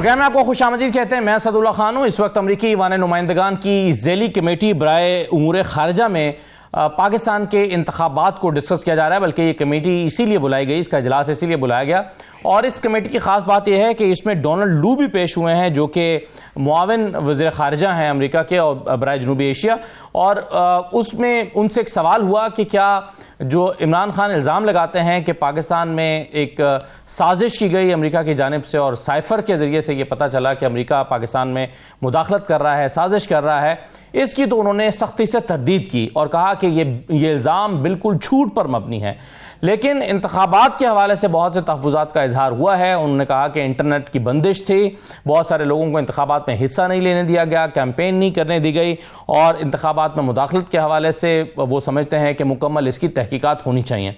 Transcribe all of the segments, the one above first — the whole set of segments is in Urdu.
پروگرام میں آپ کو خوش آمدید کہتے ہیں. میں اسد اللہ خان ہوں. اس وقت امریکی ایوان نمائندگان کی ذیلی کمیٹی برائے امور خارجہ میں پاکستان کے انتخابات کو ڈسکس کیا جا رہا ہے. بلکہ یہ کمیٹی اسی لیے بلائی گئی, اس کا اجلاس اسی لیے بلایا گیا, اور اس کمیٹی کی خاص بات یہ ہے کہ اس میں ڈونلڈ لو بھی پیش ہوئے ہیں جو کہ معاون وزیر خارجہ ہیں امریکہ کے اور برائے جنوبی ایشیا. اور اس میں ان سے ایک سوال ہوا کہ کیا جو عمران خان الزام لگاتے ہیں کہ پاکستان میں ایک سازش کی گئی امریکہ کی جانب سے, اور سائفر کے ذریعے سے یہ پتہ چلا کہ امریکہ پاکستان میں مداخلت کر رہا ہے, سازش کر رہا ہے, اس کی تو انہوں نے سختی سے تردید کی اور کہا کہ یہ الزام بالکل جھوٹ پر مبنی ہے. لیکن انتخابات کے حوالے سے بہت سے تحفظات کا اظہار ہوا ہے. انہوں نے کہا کہ انٹرنیٹ کی بندش تھی, بہت سارے لوگوں کو انتخابات میں حصہ نہیں لینے دیا گیا, کیمپین نہیں کرنے دی گئی, اور انتخابات میں مداخلت کے حوالے سے وہ سمجھتے ہیں کہ مکمل اس کی تحقیقات ہونی چاہیے.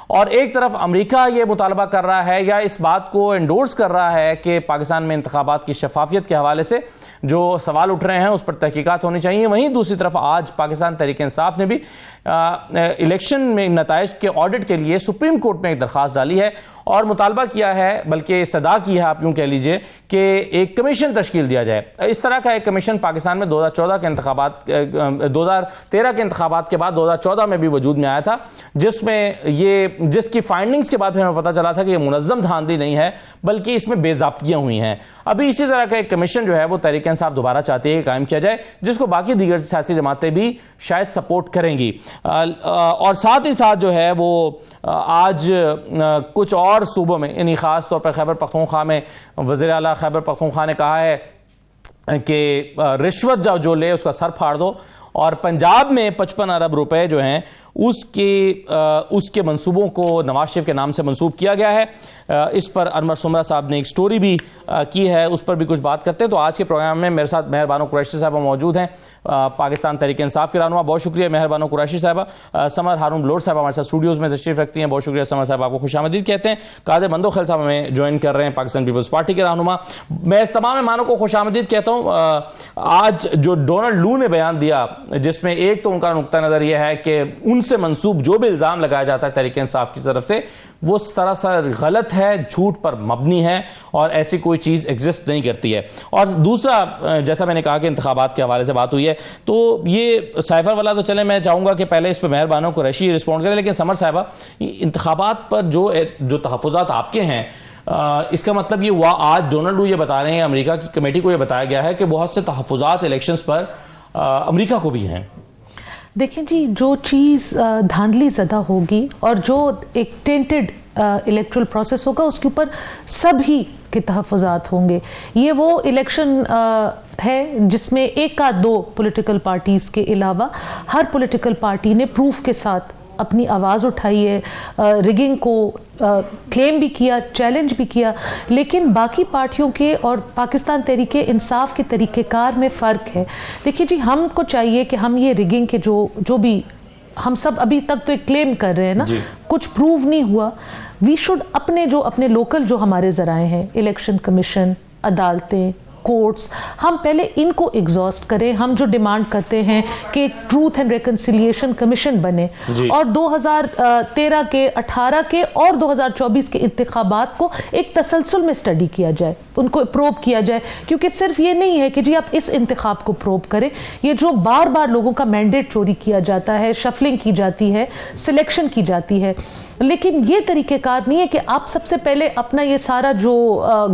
اور ایک طرف امریکہ یہ مطالبہ کر رہا ہے یا اس بات کو انڈورس کر رہا ہے کہ پاکستان میں انتخابات کی شفافیت کے حوالے سے جو سوال اٹھ رہے ہیں اس پر تحقیقات ہونی چاہیے. وہیں دوسری طرف آج پاکستان تحریک انصاف نے بھی الیکشن میں نتائج کے آڈٹ کے لیے سپریم کورٹ میں ایک درخواست ڈالی ہے اور مطالبہ کیا ہے, بلکہ صدا کی ہے آپ یوں کہہ لیجئے, کہ ایک کمیشن تشکیل دیا جائے. اس طرح کا ایک کمیشن پاکستان میں 2014 کے انتخابات 2013 کے انتخابات کے بعد 2014 میں بھی وجود میں آیا تھا, جس کی فائنڈنگز کے بعد پھر ہمیں پتہ چلا تھا کہ یہ منظم دھاندلی نہیں ہے بلکہ اس میں بے ضابطگیاں ہوئی ہیں. ابھی اسی طرح کا ایک کمیشن جو ہے وہ تحریک انصاف دوبارہ چاہتی ہے کہ قائم کیا جائے, جس کو باقی دیگر سیاسی جماعتیں بھی شاید سپورٹ کریں گی. اور ساتھ ہی ساتھ جو ہے وہ آج کچھ اور صوبوں میں, یعنی خاص طور پر خیبر پختونخوا میں وزیر اعلیٰ خیبر پختونخوا نے کہا ہے کہ رشوت جو لے اس کا سر پھاڑ دو, اور پنجاب میں 55 ارب روپے جو ہیں اس کے منصوبوں کو نواز شریف کے نام سے منسوب کیا گیا ہے. اس پر انور سمرہ صاحب نے ایک سٹوری بھی کی ہے, اس پر بھی کچھ بات کرتے ہیں. تو آج کے پروگرام میں میرے ساتھ مہر بانو قریشی صاحبہ موجود ہیں, پاکستان تحریک انصاف کے رہنما. بہت شکریہ مہر بانو قریشی صاحبہ. سمر ہارون بلوٹ صاحب ہمارے ساتھ اسٹوڈیوز میں تشریف رکھتی ہیں. بہت شکریہ سمر صاحب, آپ کو خوش آمدید کہتے ہیں. قادر مندوخیل صاحب ہمیں جوائن کر رہے ہیں, پاکستان پیپلز پارٹی کے رہنما. میں اس تمام مہمانوں کو خوش آمدید کہتا ہوں. آج جو ڈونلڈ لو نے بیان دیا, جس میں ایک تو ان کا نقطہ نظر یہ ہے کہ ان سے منسوب جو بھی الزام لگایا جاتا ہے تحریک انصاف کی طرف سے وہ سراسر غلط ہے, جھوٹ پر مبنی ہے, اور ایسی کوئی چیز ایگزسٹ نہیں کرتی ہے. اور دوسرا, جیسا میں نے کہا کہ انتخابات کے حوالے سے بات ہوئی ہے, تو یہ سائفر والا تو چلے, میں چاہوں گا کہ پہلے اس پہ مہر بانو قریشی رسپونڈ کریں. لیکن سمر صاحبہ, انتخابات پر جو تحفظات آپ کے ہیں, اس کا مطلب یہ ہوا آج ڈونلڈ لو یہ بتا رہے ہیں, امریکہ کی کمیٹی کو یہ بتایا گیا ہے کہ بہت سے تحفظات الیکشنز پر امریکہ کو بھی ہیں. دیکھیں جی, جو چیز دھاندلی زدہ ہوگی اور جو ایک ٹینٹڈ الیکٹرل پروسیس ہوگا اس کے اوپر سب ہی کے تحفظات ہوں گے. یہ وہ الیکشن ہے جس میں ایک کا دو پولیٹیکل پارٹیز کے علاوہ ہر پولیٹیکل پارٹی نے پروف کے ساتھ اپنی آواز اٹھائی ہے, ریگنگ کو کلیم بھی کیا, چیلنج بھی کیا. لیکن باقی پارٹیوں کے اور پاکستان تحریک انصاف کے طریقہ کار میں فرق ہے. دیکھیے جی, ہم کو چاہیے کہ ہم یہ ریگنگ کے جو بھی ہم سب ابھی تک تو ایک کلیم کر رہے ہیں نا, کچھ پروو نہیں ہوا. وی شوڈ اپنے لوکل جو ہمارے ذرائع ہیں, الیکشن کمیشن, عدالتیں, کورٹس, ہم پہلے ان کو ایگزاسٹ کریں. ہم جو ڈیمانڈ کرتے ہیں کہ ٹروتھ اینڈ ریکنسیلیشن کمیشن بنے, اور 2013 کے 18 کے اور 2024 کے انتخابات کو ایک تسلسل میں اسٹڈی کیا جائے, ان کو پروب کیا جائے. کیونکہ صرف یہ نہیں ہے کہ جی آپ اس انتخاب کو پروب کریں, یہ جو بار بار لوگوں کا مینڈیٹ چوری کیا جاتا ہے, شفلنگ کی جاتی ہے, سلیکشن کی جاتی ہے. لیکن یہ طریقہ کار نہیں ہے کہ آپ سب سے پہلے اپنا یہ سارا جو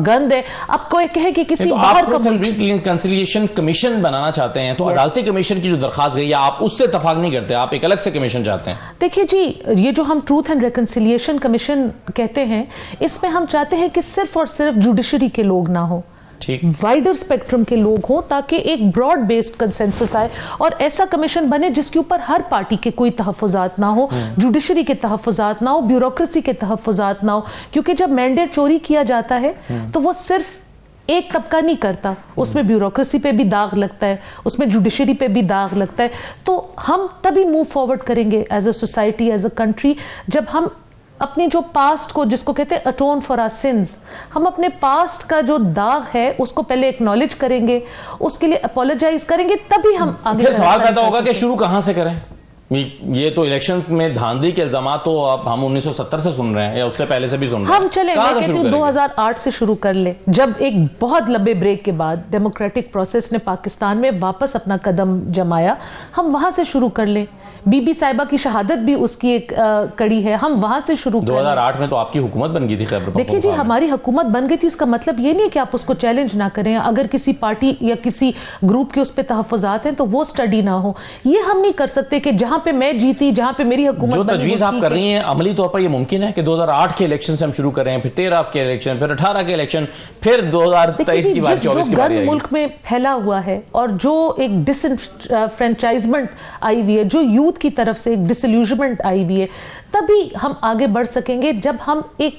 گند ہے آپ کو کہیں کہ کسی باہر کا ریکنسیلیشن کمیشن بنانا چاہتے ہیں, تو عدالتی کمیشن کی جو درخواست گئی ہے آپ اس سے اتفاق نہیں کرتے, آپ ایک الگ سے کمیشن چاہتے ہیں. دیکھیے جی, یہ جو ہم ٹروتھ اینڈ ریکنسیلیشن کمیشن کہتے ہیں, اس میں ہم چاہتے ہیں کہ صرف اور صرف جوڈیشری کے لوگ نہ ہوں, وائڈر اسپیکٹرم کے لوگ ہوں, تاکہ ایک براڈ بیسڈ کنسنسس آئے اور ایسا کمیشن بنے جس کے اوپر ہر پارٹی کے کوئی تحفظات نہ ہو, جوڈیشری کے تحفظات نہ ہو, بیوروکریسی کے تحفظات نہ ہو. کیونکہ جب مینڈیٹ چوری کیا جاتا ہے تو وہ صرف ایک طبقہ نہیں کرتا, اس میں بیوروکریسی پہ بھی داغ لگتا ہے, اس میں جوڈیشری پہ بھی داغ لگتا ہے. تو ہم تبھی موو فارورڈ کریں گے as a society, as a country, جب ہم اپنی جو پاسٹ کو, جس کو کہتے ہیں اٹون فار آر سنز, ہم اپنے پاسٹ کا جو داغ ہے اس کو پہلے ایکنالج کریں گے, اس کے لیے اپولوجائز کریں گے, تبھی ہم آگے. پھر سوال پیدا ہوگا کہ شروع کہاں سے کریں, یہ تو الیکشن میں دھاندلی کے الزامات تو اب ہم 1970 سے سن رہے ہیں یا اس سے پہلے سے بھی سن رہے ہیں. ہم چلے میں کہتی ہوں 2008 سے شروع کر لیں, جب ایک بہت لمبے بریک کے بعد ڈیموکریٹک پروسیس نے پاکستان میں واپس اپنا قدم جمایا, ہم وہاں سے شروع کر لیں. بی بی صاحبہ کی شہادت بھی اس کی ایک کڑی ہے, ہم وہاں سے شروع کریں. 2008 میں تو آپ کی حکومت بن گئی تھی خیبر پختونخوا. دیکھیں جی, ہماری حکومت بن گئی تھی, اس کا مطلب یہ نہیں ہے کہ آپ اس کو چیلنج نہ کریں. اگر کسی پارٹی یا کسی گروپ کے اس پہ تحفظات ہیں تو وہ سٹڈی نہ ہو. یہ ہم نہیں کر سکتے کہ جہاں پہ میں جیتی, جہاں پہ میری حکومت جو تجویز آپ کر رہی ہیں عملی طور پر یہ ممکن ہے کہ 2008 کے الیکشن سے ہم شروع کریں, پھر 13 کے الیکشن, پھر 18 کے الیکشن, پھر 2023 کی بار 24 کی باری آئے گی. ملک میں پھیلا ہوا ہے اور جو ایک ڈس فرینچائزمنٹ آئی ہوئی ہے, جو یوتھ کی طرف سے ایک ڈسلیوژمنٹ آئی ہوئی ہے, تبھی ہم آگے بڑھ سکیں گے جب ہم ایک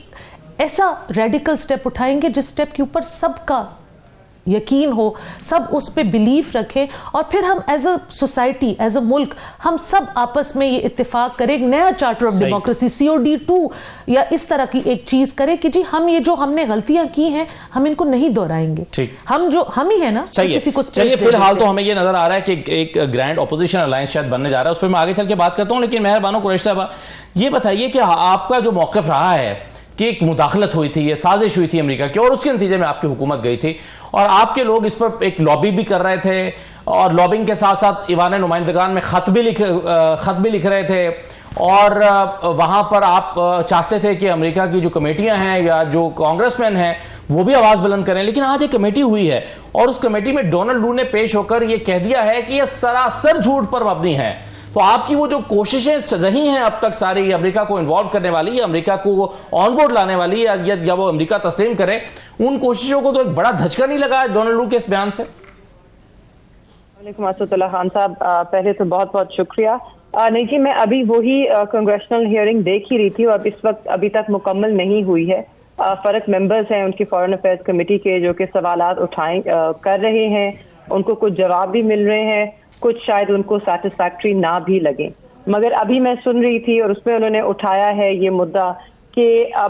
ایسا ریڈیکل سٹیپ اٹھائیں گے جس سٹیپ کے اوپر سب کا یقین ہو, سب اس پہ بلیف رکھیں, اور پھر ہم as a society, as a ملک, ہم سب آپس میں یہ اتفاق کریں, ایک نیا چارٹر آف ڈیموکریسی COD2 یا اس طرح کی ایک چیز کریں کہ جی ہم یہ جو ہم نے غلطیاں کی ہیں ہم ان کو نہیں دہرائیں گے. ہم ہی ہیں نا کسی کو. چلیے فی الحال تو ہمیں یہ نظر آ رہا ہے کہ ایک گرینڈ اپوزیشن الائنس شاید بننے جا رہا ہے, اس پہ میں آگے چل کے بات کرتا ہوں. لیکن مہربانو قریشی صاحبہ یہ بتائیے کہ آپ کا جو موقف رہا ہے کہ ایک مداخلت ہوئی تھی, یہ سازش ہوئی تھی امریکہ کی, اور اس کے نتیجے میں آپ کی حکومت گئی تھی, اور آپ کے لوگ اس پر ایک لابی بھی کر رہے تھے, اور لابنگ کے ساتھ ساتھ ایوان نمائندگان میں خط بھی لکھ رہے تھے, اور وہاں پر آپ چاہتے تھے کہ امریکہ کی جو کمیٹیاں ہیں یا جو کانگریس مین ہیں وہ بھی آواز بلند کریں. لیکن آج ایک کمیٹی ہوئی ہے اور اس کمیٹی میں ڈونلڈ لو نے پیش ہو کر یہ کہہ دیا ہے کہ یہ سراسر جھوٹ پر مبنی ہے. تو آپ کی وہ جو کوششیں رہی ہیں اب تک ساری امریکہ کو انوالو کرنے والی, یا امریکہ کو آن بورڈ لانے والی, یا وہ امریکہ تسلیم کرے, ان کوششوں کو تو ایک بڑا دھچکا نہیں لگا ہے ڈونلڈ لو کے اس بیان سے؟ وعلیکم اسد اللہ خان صاحب, پہلے تو بہت بہت شکریہ. نہیں جی, میں ابھی وہی کنگریشنل ہیئرنگ دیکھ ہی رہی تھی, اور اس وقت ابھی تک مکمل نہیں ہوئی ہے. فرق ممبرز ہیں ان کی فارن افیئرز کمیٹی کے جو کہ سوالات کر رہے ہیں, ان کو کچھ جواب بھی مل رہے ہیں, کچھ شاید ان کو سیٹسفیکٹری نہ بھی لگیں. مگر ابھی میں سن رہی تھی اور اس میں انہوں نے اٹھایا ہے یہ مدعا کہ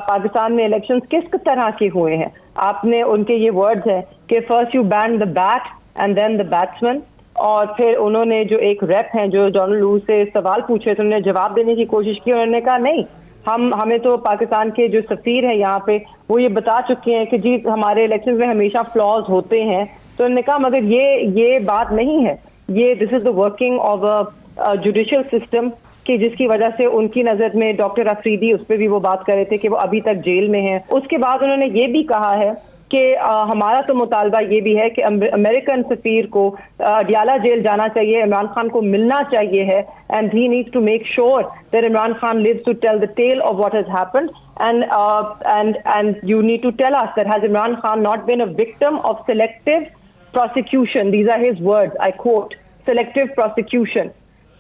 پاکستان میں الیکشنز کس طرح کے ہوئے ہیں. آپ نے ان کے یہ ورڈز ہیں کہ first you ban the bat and then the batsman, اور پھر انہوں نے جو ایک ریپ ہیں جو ڈونلڈ لو سے سوال پوچھے تو انہوں نے جواب دینے کی کوشش کی, انہوں نے کہا نہیں, ہمیں تو پاکستان کے جو سفیر ہیں یہاں پہ وہ یہ بتا چکے ہیں کہ جی ہمارے الیکشنز میں ہمیشہ فلاز ہوتے ہیں. تو انہوں نے کہا مگر یہ بات نہیں ہے, یہ this is the working of a judicial system, کہ جس کی وجہ سے ان کی نظر میں ڈاکٹر افریدی, اس پہ بھی وہ بات کر رہے تھے کہ وہ ابھی تک جیل میں ہیں. اس کے بعد انہوں نے یہ بھی کہا ہے کہ ہمارا تو مطالبہ یہ بھی ہے کہ امریکن سفیر کو اڈیالہ جیل جانا چاہیے, عمران خان کو ملنا چاہیے ہے, and he needs to make sure that Imran Khan lives to tell the tale of what has happened, and you need to tell us that has Imran Khan not been a victim of selective prosecution? These are his words, I quote, selective prosecution.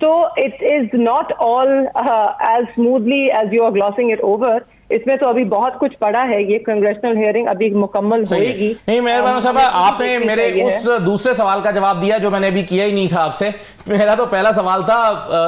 So it is not all as smoothly as you are glossing it over. اس میں تو ابھی بہت کچھ پڑا ہے, یہ کنگریشنل ہیئرنگ ابھی مکمل ہوئے گی. نہیں مہربانو صاحب, آپ نے میرے اس دوسرے سوال کا جواب دیا جو میں نے ابھی کیا ہی نہیں تھا آپ سے. میرا تو پہلا سوال تھا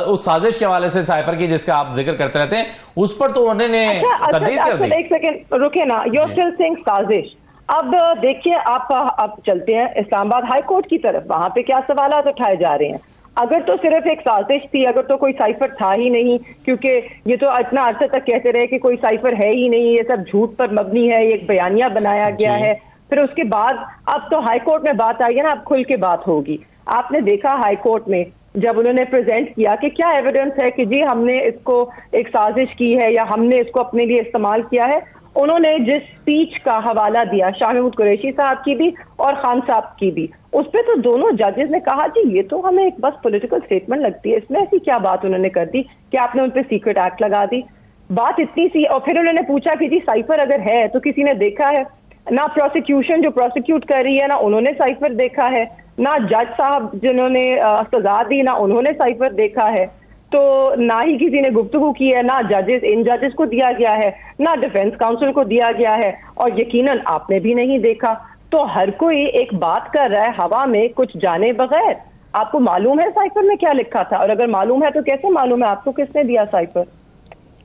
اس سازش کے حوالے سے سائفر کی جس کا آپ ذکر کرتے رہتے ہیں, اس پر تو انہوں نے تردید کر دی. ایک سیکنڈ رکے نا, یو آر اسٹل سیئنگ سازش. اب دیکھیے آپ اب چلتے ہیں اسلام آباد ہائی کورٹ کی طرف, وہاں پہ کیا سوالات اٹھائے جا رہے ہیں. اگر تو صرف ایک سازش تھی, اگر تو کوئی سائفر تھا ہی نہیں, کیونکہ یہ تو اتنا عرصے تک کہتے رہے کہ کوئی سائفر ہے ہی نہیں, یہ سب جھوٹ پر مبنی ہے, یہ ایک بیانیہ بنایا گیا ہے. پھر اس کے بعد اب تو ہائی کورٹ میں بات آئی ہے نا, اب کھل کے بات ہوگی. آپ نے دیکھا ہائی کورٹ میں جب انہوں نے پریزنٹ کیا کہ کیا ایویڈنس ہے کہ جی ہم نے اس کو ایک سازش کی ہے یا ہم نے اس کو اپنے لیے استعمال کیا ہے. انہوں نے جس سپیچ کا حوالہ دیا شاہ محمود قریشی صاحب کی بھی اور خان صاحب کی بھی, اس پہ تو دونوں ججز نے کہا جی یہ تو ہمیں ایک بس پولیٹیکل اسٹیٹمنٹ لگتی ہے, اس میں ایسی کیا بات انہوں نے کر دی کہ آپ نے ان پہ سیکرٹ ایکٹ لگا دی. بات اتنی سی. اور پھر انہوں نے پوچھا کہ جی سائفر اگر ہے تو کسی نے دیکھا ہے؟ نہ پروسیکیوشن جو پروسیکیوٹ کر رہی ہے نہ انہوں نے سائفر دیکھا ہے, نہ جج صاحب جنہوں نے سزا دی نہ انہوں نے سائفر دیکھا ہے, تو نہ ہی کسی نے گفتگو کی ہے, نہ ان ججز کو دیا گیا ہے, نہ ڈیفنس کاؤنسل کو دیا گیا ہے, اور یقیناً آپ نے بھی نہیں دیکھا. تو ہر کوئی ایک بات کر رہا ہے ہوا میں کچھ جانے بغیر. آپ کو معلوم ہے سائفر میں کیا لکھا تھا؟ اور اگر معلوم ہے تو کیسے معلوم ہے آپ کو کس نے دیا سائفر؟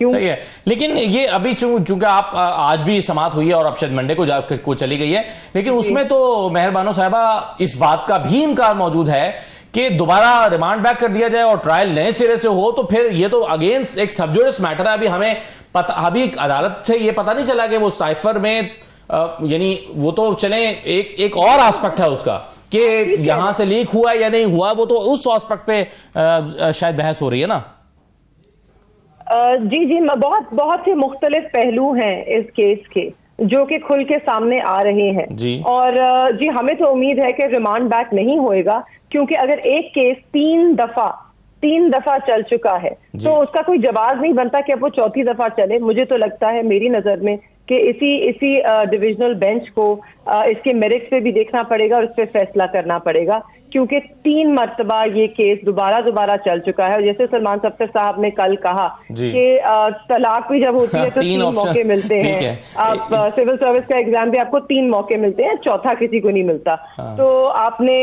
صحیح ہے. لیکن یہ ابھی چونکہ آپ آج بھی سماعت ہوئی ہے اور اب شاید منڈے کو چلی گئی ہے، لیکن اس میں تو مہر بانو صاحبہ اس بات کا بھی امکان موجود ہے کہ دوبارہ ریمانڈ بیک کر دیا جائے اور ٹرائل نئے سرے سے ہو، تو پھر یہ تو اگین ایک سب جوڈس میٹر ہے. ابھی ہمیں ابھی عدالت سے یہ پتہ نہیں چلا کہ وہ سائفر میں یعنی وہ تو چلیں ایک اور آسپیکٹ ہے اس کا کہ یہاں سے لیک ہوا یا نہیں ہوا، وہ تو اس آسپیکٹ پہ شاید بحث ہو رہی ہے نا. جی بہت بہت سے مختلف پہلو ہیں اس کیس کے جو کہ کھل کے سامنے آ رہے ہیں جی. اور جی ہمیں تو امید ہے کہ ریمانڈ بیک نہیں ہوئے گا، کیونکہ اگر ایک کیس تین دفعہ چل چکا ہے تو اس کا کوئی جواز نہیں بنتا کہ اب وہ چوتھی دفعہ چلے. مجھے تو لگتا ہے میری نظر میں کہ اسی ڈویژنل بینچ کو اس کے میرٹس پہ بھی دیکھنا پڑے گا اور اس پہ فیصلہ کرنا پڑے گا، کیونکہ 3 مرتبہ یہ کیس دوبارہ چل چکا ہے. اور جیسے سلمان صفدر صاحب نے کل کہا کہ طلاق بھی جب ہوتی ہے تو 3 موقع ملتے ہیں، آپ سول سروس کا ایگزام بھی آپ کو 3 موقع ملتے ہیں، چوتھا کسی کو نہیں ملتا. تو آپ نے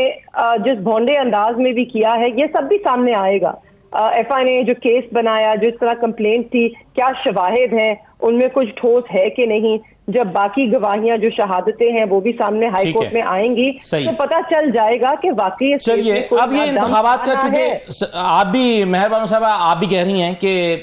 جس بھونڈے انداز میں بھی کیا ہے یہ سب بھی سامنے آئے گا. ایف آئی نے جو کیس بنایا، جو اس طرح کمپلینٹ تھی، کیا شواہد ہیں، ان میں کچھ ٹھوس ہے کہ نہیں. جب باقی گواہیاں جو شہادتیں ہیں وہ بھی سامنے ہائی کورٹ میں آئیں گی تو پتہ چل جائے گا کہ واقعی. چلیے اب یہ انتخابات کا، چونکہ آپ بھی مہر بانو صاحبہ آپ بھی کہہ رہی ہیں کہ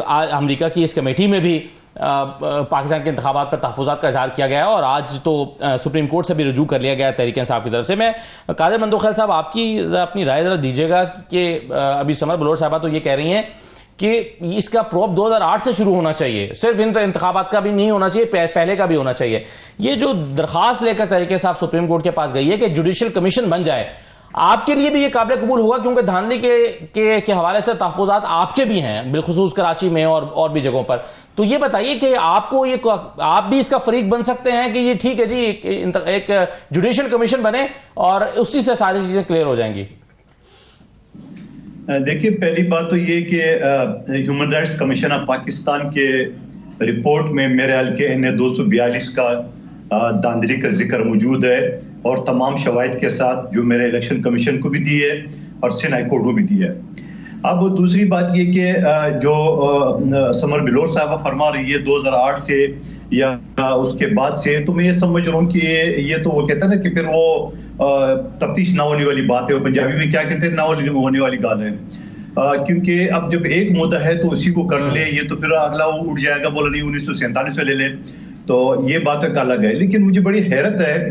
امریکہ کی اس کمیٹی میں بھی پاکستان کے انتخابات پر تحفظات کا اظہار کیا گیا ہے اور آج تو سپریم کورٹ سے بھی رجوع کر لیا گیا تحریک انصاف کی طرف سے. میں قادر مندوخیل صاحب آپ کی اپنی رائے ذرا دیجیے گا کہ ابھی سمر بلور صاحبہ تو یہ کہہ رہی ہیں کہ اس کا پروب 2008 سے شروع ہونا چاہیے، صرف انتخابات کا بھی نہیں ہونا چاہیے، پہلے کا بھی ہونا چاہیے. یہ جو درخواست لے کر تحریک انصاف سپریم کورٹ کے پاس گئی ہے کہ جوڈیشل کمیشن بن جائے، آپ کے لیے بھی یہ قابل قبول ہوگا؟ کیونکہ دھاندلی کے حوالے سے تحفظات آپ کے بھی ہیں، بالخصوص کراچی میں اور بھی جگہوں پر. تو یہ بتائیے کہ آپ بھی اس کا فریق بن سکتے ہیں کہ یہ ٹھیک ہے جی ایک جوڈیشل کمیشن بنے اور اسی سے ساری چیزیں کلیئر ہو جائیں گی؟ دیکھیے پہلی بات تو یہ کہ human rights commission of Pakistan کے رپورٹ میں میرے خیال کے N242 کا دھاندلی کا ذکر موجود ہے اور تمام شواہد کے ساتھ جو میرے الیکشن کمیشن کو بھی دی ہے اور سندھ ہائی کورٹ کو بھی دی ہے. اب دوسری بات یہ کہ جو سمر بلور صاحبہ فرما رہی ہے 2008 سے یا اس کے بعد سے، تو میں یہ سمجھ رہا ہوں کہ یہ تو وہ کہتا ہے نا کہ پھر وہ تفتیش نہ ہونے والی بات ہے. پنجابی میں کیا کہتے ہیں، نہ ہونے والی گال ہے. کیونکہ اب جب ایک مدعا ہے تو اسی کو کر لے، یہ تو پھر اگلا وہ اٹھ جائے گا بولا نہیں 1947 میں لے لیں، تو یہ بات ایک الگ ہے. لیکن مجھے بڑی حیرت ہے،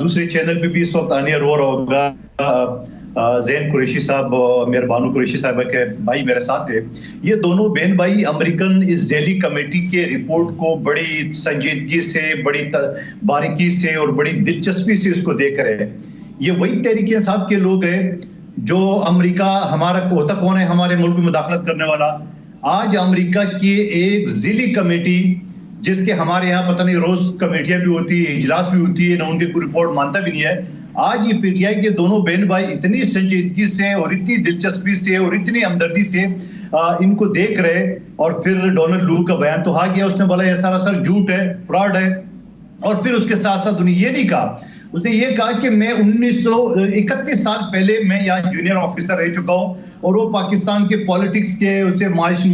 دوسرے چینل پہ بھی اس وقت آنیا رو رہا ہوگا، زین قریشی صاحب، مہر بانو قریشی صاحبہ کے بھائی میرے ساتھ تھے. یہ دونوں بہن بھائی امریکن اسرائیلی کمیٹی کے رپورٹ کو بڑی سنجیدگی سے، بڑی باریکی سے اور بڑی دلچسپی سے اس کو دیکھ رہے ہیں. یہ وہی تحریک انصاف کے لوگ ہیں جو امریکہ ہمارا ہوتا کون ہے ہمارے ملک میں مداخلت کرنے والا. آج امریکہ کی ایک ذیلی کمیٹی جس کے ہمارے یہاں پتہ نہیں روز کمیٹیاں بھی ہوتی ہے، اجلاس بھی ہوتی ہے، نہ ان کی کوئی رپورٹ مانتا بھی نہیں ہے. آج یہ پی ٹی آئی کے دونوں بہن بھائی اتنی سنجیدگی سے اور اتنی دلچسپی سے اور اتنی ہمدردی سے ان کو دیکھ رہے. اور پھر ڈونلڈ لو کا بیان تو آ گیا، اس نے بولا یہ سراسر جھوٹ ہے، فراڈ ہے. اور پھر اس کے ساتھ ساتھ انہیں یہ نہیں کہا، اس نے یہ کہا کہ میں 31 سال پہلے میں یہاں جونیئر آفیسر رہ چکا ہوں اور وہ پاکستان کے پالیٹکس کے، اسے معاشی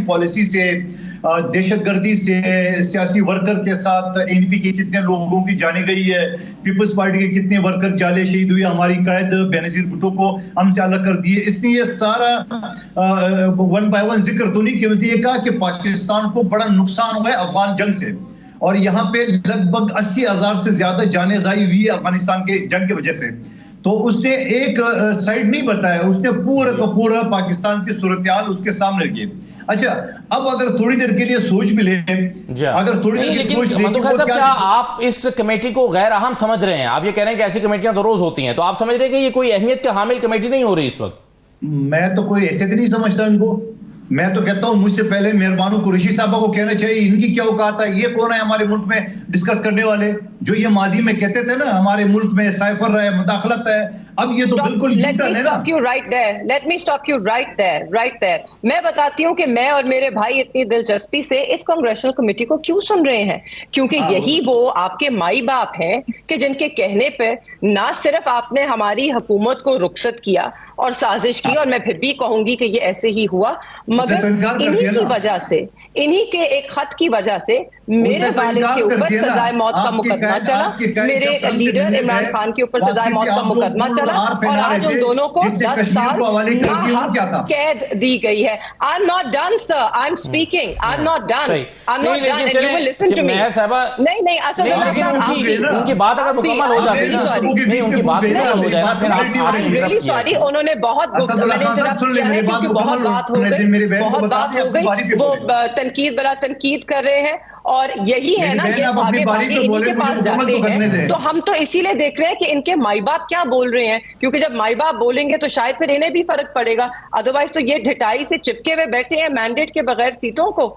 پالیسی سے، دہشت گردی سے، سیاسی ورکر کے ساتھ این پی کے کتنے لوگوں کی جانے گئی ہے، پیپلز پارٹی کے کتنے ورکر جالے شہید ہوئے، ہماری قائد بینظیر بھٹو کو ہم سے الگ کر دیے. اس نے یہ سارا 1 by 1 ذکر تو نہیں کیا، اس نے یہ کہا کہ پاکستان کو بڑا نقصان ہوا ہے افغان جنگ سے اور یہاں پہ لگ بھگ 80,000 سے زیادہ جانیں ضائع ہوئی ہے افغانستان کے جنگ کی وجہ سے. تو اس نے ایک سائیڈ نہیں بتایا، اس نے پورا کا پورا پاکستان کی صورتحال اس کے سامنے رکھی. اچھا اب اگر تھوڑی دیر کے لیے سوچ بھی لیں، اگر تھوڑی دیر کے سوچ لیں، کیا آپ اس کمیٹی کو غیر اہم سمجھ رہے ہیں؟ آپ یہ کہہ رہے ہیں کہ ایسی کمیٹیاں تو روز ہوتی ہیں، تو آپ سمجھ رہے ہیں کہ یہ کوئی اہمیت کا حامل کمیٹی نہیں ہو رہی اس وقت؟ میں تو کوئی ایسے نہیں سمجھتا ان کو. میں تو کہتا ہوں مجھ سے پہلے مہر بانو قریشی صاحبہ کو کہنا چاہیے ان کی کیا اوقات ہے، یہ کون ہے ہمارے ملک میں ڈسکس کرنے والے. جو یہ ماضی میں کہتے تھے نا ہمارے ملک میں سائفر ہے, مداخلت ہے, اب یہ تو بالکل Let me stop you right there. میں بتاتی ہوں کہ میں اور میرے بھائی اتنی دلچسپی سے اس کانگریشنل کمیٹی کو کیوں سن رہے ہیں, کیونکہ یہی وہ آپ کے مائی باپ ہیں کہ جن کے کہنے پہ نہ صرف آپ نے ہماری حکومت کو رخصت کیا اور سازش کی, اور میں پھر بھی کہوں گی کہ یہ ایسے ہی ہوا, مگر انہی کی وجہ سے, انہی کے ایک خط کی وجہ سے میرے والد کے اوپر سزائے موت کا مقدمہ چلا, میرے لیڈر عمران خان کے اوپر سزائے موت کا مقدمہ چلا, اور آج ان دونوں کو 10 سال قید دی گئی ہے. I'm not done, sir. I'm speaking. I'm not done. And you will listen to me. نہیں اسد اللہ صاحب, ان کی بات اگر مکمل ہو جاتی ہے, نہیں ان کی بات مکمل ہو جائے پھر آپ really sorry, انہوں نے بہت میں نے انٹرپٹ کیا ہے کیونکہ بہت بات ہو گئی, وہ تنقید بلا تنقید کر رہے ہیں, اور یہی ہے نا, یہ آگے انہی کے پاس جاتے ہیں. تو ہم تو اسی لیے دیکھ رہے ہیں کہ ان کے مائی باپ کیا بول رہے ہیں, کیونکہ جب مائی باپ بولیں گے تو شاید پھر انہیں بھی فرق پڑے گا, ادروائز تو یہ ڈھٹائی سے چپکے ہوئے بیٹھے ہیں مینڈیٹ کے بغیر سیٹوں کو.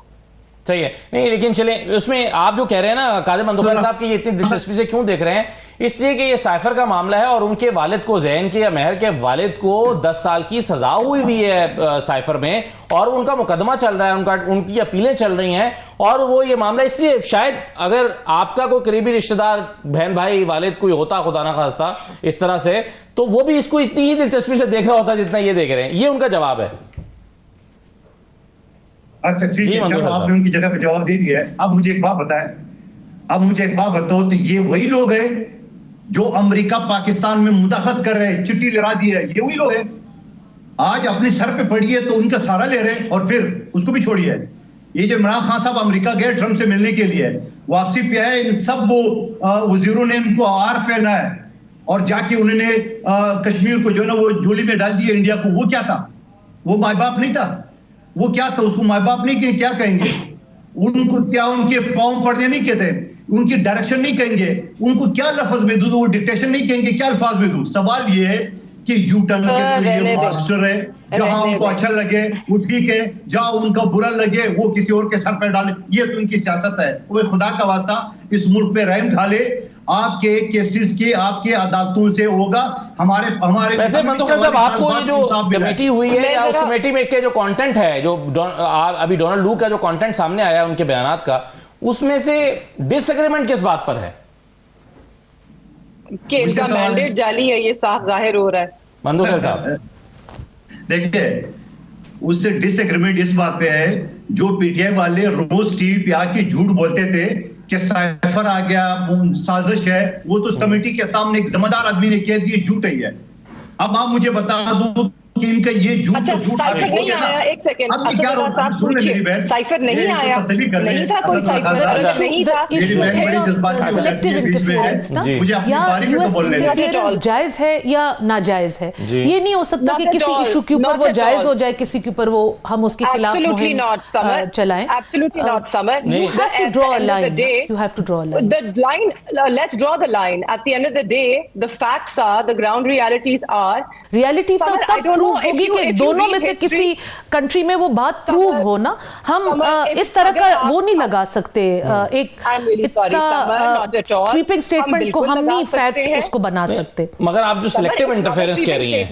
صحیح ہے, نہیں لیکن چلیں اس میں آپ جو کہہ رہے ہیں نا قاضی مندوخیل صاحب کی یہ اتنی دلچسپی سے کیوں دیکھ رہے ہیں, اس لیے کہ یہ سائفر کا معاملہ ہے اور ان کے والد کو, زین کے یا مہر کے والد کو 10 سال کی سزا ہوئی بھی ہے سائفر میں, اور ان کا مقدمہ چل رہا ہے, ان کی اپیلیں چل رہی ہیں, اور وہ یہ معاملہ اس لیے شاید اگر آپ کا کوئی قریبی رشتہ دار بہن بھائی والد کوئی ہوتا خدا نہ خواستہ اس طرح سے, تو وہ بھی اس کو اتنی ہی دلچسپی سے دیکھ رہا ہوتا جتنا یہ دیکھ رہے ہیں. یہ ان کا جواب ہے. اچھا ٹھیک ہے, چلو آپ نے ان کی جگہ پہ جواب دے دیا ہے. اب مجھے ایک بات بتاؤ, تو یہ وہی لوگ ہیں جو امریکہ پاکستان میں مداخلت کر رہے ہیں, چٹھی لڑا دی ہے, یہ وہی لوگ ہیں آج اپنے سر پہ پڑی ہے تو ان کا سہارا لے رہے ہیں, اور پھر اس کو بھی چھوڑیے. یہ جو عمران خان صاحب امریکہ گئے ٹرمپ سے ملنے کے لیے, واپسی پہ آئے, ان سب وہ وزیروں نے ان کو آر پہنا ہے, اور جا کے انہوں نے کشمیر کو جو ہے نا وہ جھولی میں ڈال دیا انڈیا کو. وہ کیا تھا, وہ مائی باپ نہیں تھا, وہ کیا تھا, اس کو مائی باپ نہیں کہیں, کیا کہیں گے ان کو, کیا ان کے پاؤں پڑنے نہیں کہتے, ان کی ڈائریکشن نہیں کہیں گے, ان کو کیا لفظ میں دوں, وہ ڈکٹیشن نہیں کہیں گے, کیا الفاظ میں دوں. سوال یہ ہے کہ یو ٹرن کے یہ ماسٹر ہے, جہاں ان کو اچھا لگے وہ ٹھیک ہے, جہاں ان کو برا لگے وہ کسی اور کے سر پہ ڈالے, یہ تو ان کی سیاست ہے. وہ خدا کا واسطہ اس ملک پہ رحم ڈھالے, آپ کے کیسز کی آپ کے عدالتوں سے ہوگا. ہمارے ویسے مندوخیل صاحب آپ کو یہ جو کمیٹی ہوئی ہے یا اس کمیٹی میں کے جو کانٹینٹ ہے, جو ابھی ڈونلڈ لو کا جو کانٹینٹ سامنے آیا ان کے بیانات کا, اس میں سے ڈس ایگریمنٹ کس بات پر ہے کہ ان کا مینڈیٹ جعلی ہے, یہ صاف ظاہر ہو رہا ہے. مندوخیل صاحب دیکھیے, اس سے ڈس ایگریمنٹ اس بات پہ ہے, جو پی ٹی آئی والے روز ٹی وی پہ آ کے جھوٹ بولتے تھے کہ سائفر آ گیا, سازش ہے, وہ تو اس کمیٹی کے سامنے ایک ذمہ دار آدمی نے کہہ دیا جھوٹ ہی ہے. اب آپ مجھے بتا دوں کہ ان کا یہ جھوٹ سائفر نہیں آیا, ایک سیکنڈ اسد اللہ صاحب پوچھئے, سائفر نہیں آیا, نہیں تھا کوئی سائفر, نہیں تھا. یا یو ایس انٹرفیئرنس جائز ہے یا ناجائز ہے, یہ نہیں ہو سکتا کہ کسی ایشو کے اوپر وہ جائز ہو جائے, کسی کے اوپر وہ ہم اس کے خلاف مہم چلائیں. Absolutely not, Samar. You have to draw a line. You have to draw a line. The line, let's draw the line. At the end of the day, the facts are, the ground realities are. Realities تو تب پروو ہوگی کہ دونوں میں سے کسی کنٹری میں وہ بات پروو ہو نا. ہم اس طرح کا وہ نہیں لگا سکتے, ایک سویپنگ سٹیٹمنٹ کو ہم نہیں فیکٹ اس کو بنا سکتے. مگر آپ جو سلیکٹیو انٹرفیرنس کہہ رہی ہیں,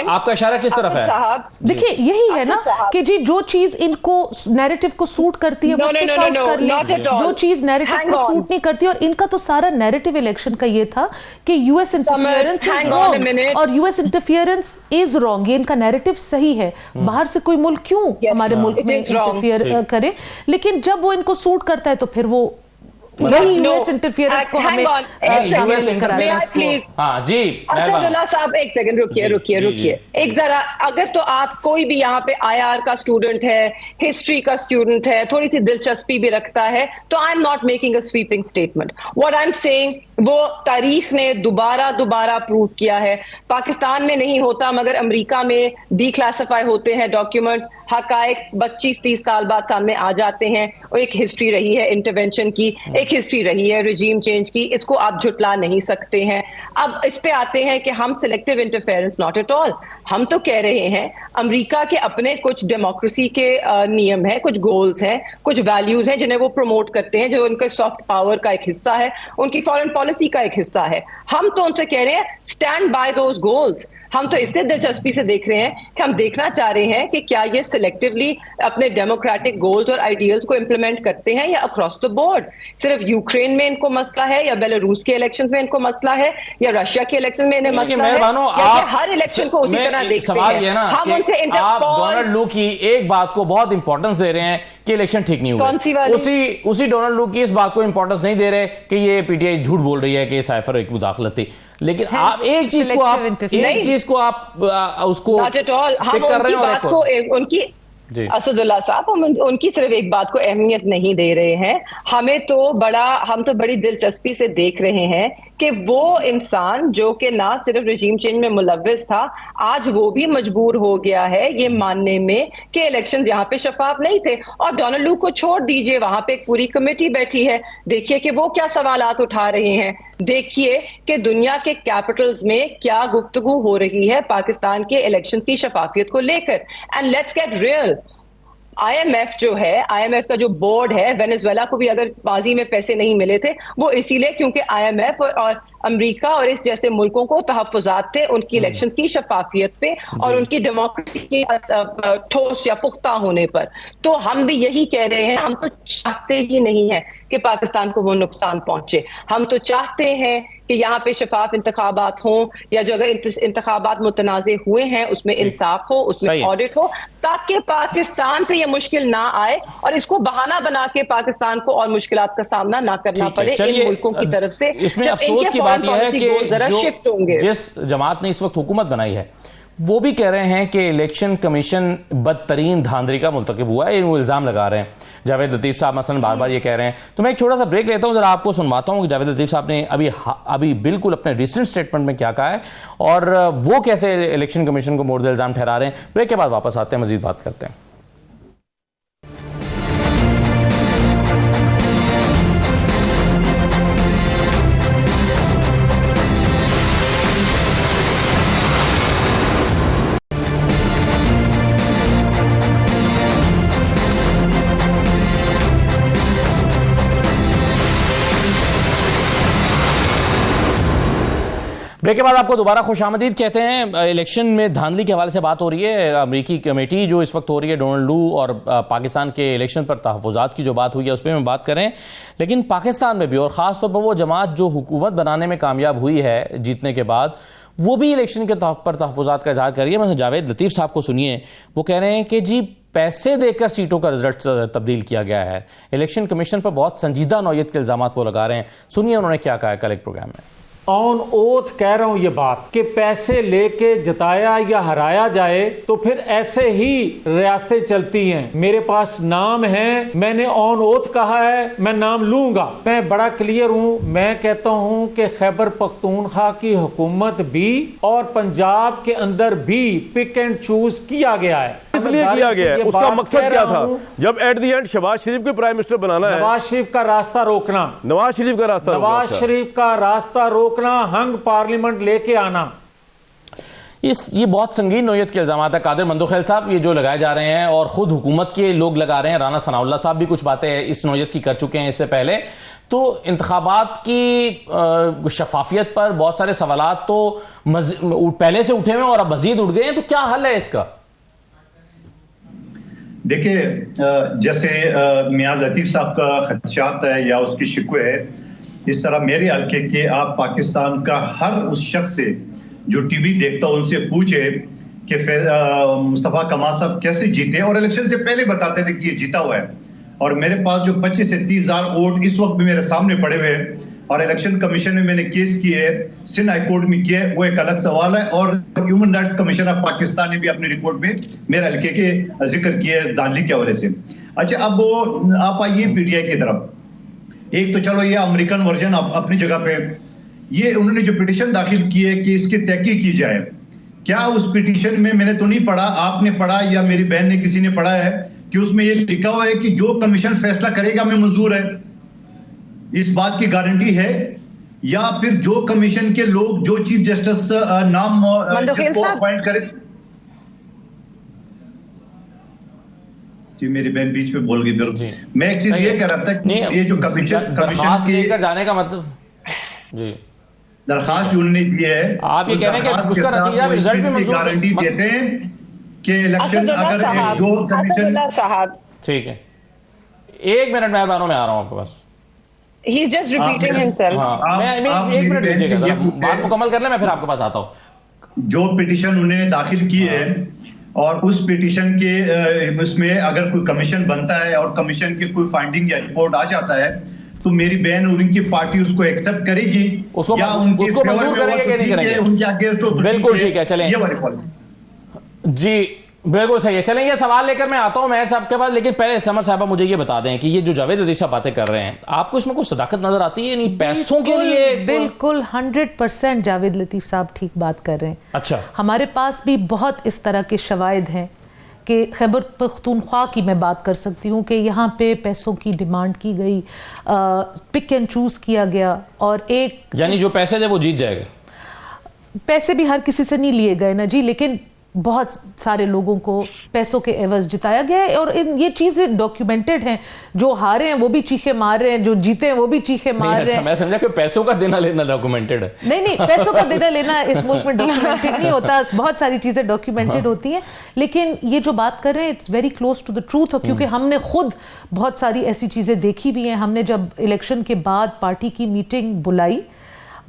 آپ کا اشارہ کس طرف ہے؟ دیکھیں یہی ہے نا کہ جی جو چیز ان کو نیریٹو کو سوٹ کرتی ہے وہ ٹک آؤٹ کر لیں, جو چیز نیریٹو کو سوٹ نہیں کرتی. اور ان کا تو سارا نیریٹو الیکشن کا یہ تھا کہ U S interference is wrong, اور U S interference is wrong. یہ ان کا نیریٹو صحیح ہے, باہر سے کوئی ملک کیوں ہمارے ملک میں انٹرفیئر کرے, لیکن جب وہ ان کو سوٹ کرتا ہے تو پھر وہ وہی یو ایس انٹرفیئرنس کو ہمیں شامل کرانا ہے. ہاں جی اسد اللہ صاحب ایک سیکنڈ رکیے ایک ذرا. اگر تو آپ کوئی بھی یہاں پہ آئی آر کا اسٹوڈنٹ ہے, ہسٹری کا اسٹوڈنٹ ہے, تھوڑی سی دلچسپی بھی رکھتا ہے, تو I am not making a sweeping statement. What I am seeing, وہ تاریخ نے دوبارہ پروو کیا ہے. پاکستان میں نہیں ہوتا مگر امریکہ میں ڈی کلاسیفائی ہوتے ہیں ڈاکیومنٹس, حقائق 25-30 سال بعد سامنے آ جاتے ہیں. اور ایک ہسٹری رہی ہے انٹرونشن کی, ایک ایک ہسٹری رہی ہے رجیم چینج کی, اس کو آپ جھٹلا نہیں سکتے ہیں. اب اس پہ آتے ہیں کہ ہم selective interference, not at all. ہم تو کہہ رہے ہیں امریکہ کے اپنے کچھ ڈیموکریسی کے نیم ہیں, کچھ گولز ہیں, کچھ ویلیوز ہیں جنہیں وہ پروموٹ کرتے ہیں, جو ان کے سافٹ پاور کا ایک حصہ ہے, ان کی فارن پالیسی کا ایک حصہ ہے. ہم تو ان سے کہہ رہے ہیں اسٹینڈ بائی دوز گولز. ہم تو اس لیے دلچسپی سے دیکھ رہے ہیں کہ ہم دیکھنا چاہ رہے ہیں کہ کیا یہ سلیکٹولی اپنے ڈیموکریٹک گولز اور آئیڈیلز کو امپلیمنٹ کرتے ہیں یا اکراس دا بورڈ. صرف یوکرین میں ان کو مسئلہ ہے, یا بیلاروس کے الیکشنز میں ان کو مسئلہ ہے, یا رشیا کے الیکشن میں انہیں مسئلہ ہے, یا ہر الیکشن کو اسی طرح دیکھتے ہیں. ہم ان سے آپ ڈونلڈ لو کی ایک بات کو بہت امپورٹنس دے رہے ہیں کہ الیکشن ٹھیک نہیں ہوئے. کون سی والی؟ اسی ڈونلڈ لو کی اس بات کو امپورٹنس نہیں دے رہے کہ یہ پی ٹی آئی جھوٹ بول رہی ہے کہ سائفر ایک مداخلت تھی. لیکن آپ ایک چیز کو آپ اس کو پک کر رہے ہیں, بات کو ان کی اسد اللہ صاحب, ہم ان کی صرف ایک بات کو اہمیت نہیں دے رہے ہیں. ہم تو بڑی دلچسپی سے دیکھ رہے ہیں کہ وہ انسان جو کہ نہ صرف رجیم چینج میں ملوث تھا, آج وہ بھی مجبور ہو گیا ہے یہ ماننے میں کہ الیکشن یہاں پہ شفاف نہیں تھے. اور ڈونلڈ لو کو چھوڑ دیجئے, وہاں پہ ایک پوری کمیٹی بیٹھی ہے, دیکھیے کہ وہ کیا سوالات اٹھا رہے ہیں, دیکھیے کہ دنیا کے کیپٹلز میں کیا گفتگو ہو رہی ہے پاکستان کے الیکشن کی شفافیت کو لے کر. And let's get real. I M F جو ہے, آئی ایم ایف کا جو بورڈ ہے, وینیزویلا کو بھی اگر ماضی میں پیسے نہیں ملے تھے وہ اسی لیے کیونکہ آئی ایم ایف اور امریکہ اور اس جیسے ملکوں کو تحفظات تھے ان کی الیکشن کی شفافیت پہ اور ان کی ڈیموکریسی کے ٹھوس یا پختہ ہونے پر. تو ہم بھی یہی کہہ رہے ہیں, ہم تو چاہتے ہی نہیں ہیں کہ پاکستان کو وہ نقصان پہنچے. ہم تو چاہتے ہیں کہ یہاں پہ شفاف انتخابات ہوں, یا جو اگر انتخابات متنازع ہوئے ہیں اس میں انصاف ہو, اس میں آڈٹ ہو, تاکہ پاکستان پہ یہ مشکل نہ آئے اور اس کو بہانہ بنا کے پاکستان کو اور مشکلات کا سامنا نہ کرنا پڑے ان ملکوں کی طرف سے. اس میں افسوس کی بات یہ ہے کہ جس جماعت نے اس وقت حکومت بنائی ہے وہ بھی کہہ رہے ہیں کہ الیکشن کمیشن بدترین دھاندلی کا مرتکب ہوا ہے, وہ الزام لگا رہے ہیں. جاوید لطیف صاحب مثلا بار بار یہ کہہ رہے ہیں. تو میں ایک چھوٹا سا بریک لیتا ہوں, ذرا آپ کو سنواتا ہوں کہ جاوید لطیف صاحب نے ابھی بالکل اپنے ریسنٹ سٹیٹمنٹ میں کیا کہا ہے اور وہ کیسے الیکشن کمیشن کو مورد الزام ٹھہرا رہے ہیں. بریک کے بعد واپس آتے ہیں, مزید بات کرتے ہیں. بریک کے بعد آپ کو دوبارہ خوش آمدید کہتے ہیں. الیکشن میں دھاندلی کے حوالے سے بات ہو رہی ہے. امریکی کمیٹی جو اس وقت ہو رہی ہے ڈونلڈ لو اور پاکستان کے الیکشن پر تحفظات کی جو بات ہوئی ہے اس پہ ہم بات کریں. لیکن پاکستان میں بھی, اور خاص طور پر وہ جماعت جو حکومت بنانے میں کامیاب ہوئی ہے جیتنے کے بعد, وہ بھی الیکشن کے پر تحفظات کا اظہار کر رہی ہے. مثلا جاوید لطیف صاحب کو سنیے, وہ کہہ رہے ہیں کہ جی پیسے دے کر سیٹوں کا رزلٹ تبدیل کیا گیا ہے. الیکشن کمیشن پر بہت سنجیدہ نوعیت کے الزامات وہ لگا رہے ہیں. سنیے انہوں نے کیا کہا ہے کل ایک پروگرام میں. آن اوتھ کہہ رہا ہوں یہ بات کہ پیسے لے کے جتایا یا ہرایا جائے تو پھر ایسے ہی ریاستیں چلتی ہیں. میرے پاس نام ہے, میں نے آن اوتھ کہا ہے, میں نام لوں گا. میں بڑا کلیئر ہوں, میں کہتا ہوں کہ خیبر پختونخوا کی حکومت بھی اور پنجاب کے اندر بھی پک اینڈ چوز کیا گیا ہے. اس لیے کیا گیا ہے, اس کا مقصد کیا تھا جب ایٹ دی اینڈ شہباز شریف کو پرائم منسٹر بنانا ہے؟ نواز شریف کا راستہ روکنا, نواز شریف کا راستہ روکنا, ہنگ پارلیمنٹ لے کے آنا. یہ بہت سنگین نوعیت کے الزامات ہے. قادر مندوخیل صاحب یہ جو لگائے جا رہے ہیں اور خود حکومت کے لوگ لگا رہے ہیں. رانا ثناء اللہ صاحب بھی کچھ باتیں اس نوعیت کی کر چکے ہیں اس سے پہلے. تو انتخابات کی شفافیت پر بہت سارے سوالات تو پہلے سے اٹھے ہوئے اور اب مزید اٹھ گئے ہیں. تو کیا حل ہے اس کا؟ دیکھیں, جیسے میاں لطیف صاحب کا خدشات ہے یا اس کی شکوے ہے, اس طرح میرے حلقے کے آپ پاکستان کا ہر اس شخص سے جو ٹی وی دیکھتا ہو ان سے پوچھے کہ مصطفیٰ کمال صاحب کیسے جیتے, اور الیکشن سے پہلے بتاتے تھے کہ یہ جیتا ہوا ہے. اور میرے پاس جو 25 سے 30 ہزار ووٹ اس وقت بھی میرے سامنے پڑے ہوئے ہیں, اور الیکشن کمیشن میں نے کیس کیے ہے, سندھ ہائی کورٹ میں کیے, وہ ایک الگ سوال ہے. اور human rights commission of Pakistan نے بھی اپنی رپورٹ میں میرے حلقے کے ذکر کیا ہے دھاندلی کے حوالے سے. اچھا, اب آپ آئیے پی ٹی آئی کی طرف. ایک تو چلو یہ امریکن ورژن اپنی جگہ پہ, یہ انہوں نے جو پٹیشن داخل کی ہے کہ اس کی تحقیق کی جائے. کیا اس پٹیشن میں نے تو نہیں پڑھا, آپ نے پڑھا یا میری بہن نے کسی نے پڑھا ہے کہ اس میں یہ لکھا ہوا ہے کہ جو کمیشن فیصلہ کرے گا میں منظور ہے؟ اس بات کی گارنٹی ہے یا پھر جو کمیشن کے لوگ جو چیف جسٹس نام اپوائنٹ کرے؟ جی میری بہن بیچ میں بول گئی پھر میں ایک چیز یہ کہہ رہا تھا کہ یہ جو کمیشن کی جانے کا مطلب جی درخواست جو انہوں نے دی ہے آپ یہ کہہ رہے ہیں کہ اس کا نتیجہ رزلٹ میں منظور گارنٹی دیتے ہیں کہ الیکشن اگر جو کمیشن صاحب ٹھیک ہے 1 منٹ مہربانوں میں آ رہا ہوں آپ کے پاس. He is just repeating himself. ایک منٹ دیجیے گا بات مکمل کر لیں میں پھر آپ کے پاس آتا ہوں. جو پیٹیشن انہوں نے داخل کی ہے اور اس پیٹیشن کے اس میں اگر کوئی کمیشن بنتا ہے اور کمیشن کی کوئی فائنڈنگ یا رپورٹ آ جاتا ہے تو میری بہن اور ان کی پارٹی اس کو ایکسپٹ کرے گی یا ان کو منظور کریں گے کہ نہیں کریں گے ان کے اگینسٹ ہو. بالکل ٹھیک ہے چلیں یہ والی پالیسی. جی بالکل صحیح ہے. چلیں یہ سوال لے کر میں آتا ہوں مہر صاحب کے پاس, لیکن پہلے سمر صاحبہ مجھے یہ بتا دیں کہ یہ جو جاوید لطیف صاحب باتیں کر رہے ہیں آپ کو اس میں کوئی صداقت نظر آتی ہے؟ نہیں پیسوں کے لیے بالکل 100% جاوید لطیف صاحب ٹھیک بات کر رہے ہیں. اچھا ہمارے پاس بھی بہت اس طرح کے شواہد ہیں کہ خیبر پختونخوا کی میں بات کر سکتی ہوں کہ یہاں پہ پیسوں کی ڈیمانڈ کی گئی, پک اینڈ چوز کیا گیا, اور ایک یعنی جو پیسے دے وہ جیت جائے گا. پیسے بھی ہر کسی سے نہیں لیے گئے نا جی, لیکن بہت سارے لوگوں کو پیسوں کے عوض جتایا گیا ہے, اور یہ چیزیں ڈاکیومنٹڈ ہیں. جو ہارے ہیں وہ بھی چیخے مار رہے ہیں, جو جیتے ہیں وہ بھی چیخے مار رہے ہیں. میں سمجھا کہ پیسوں کا دینا لینا ڈاکیومنٹڈ ہے. نہیں پیسوں کا دینا لینا اس ملک میں ڈاکیومنٹڈ نہیں ہوتا, بہت ساری چیزیں ڈاکیومنٹڈ ہوتی ہیں, لیکن یہ جو بات کر رہے ہیں it's very close to the truth. کیونکہ ہم نے خود بہت ساری ایسی چیزیں دیکھی بھی ہیں. ہم نے جب الیکشن کے بعد پارٹی کی میٹنگ بلائی,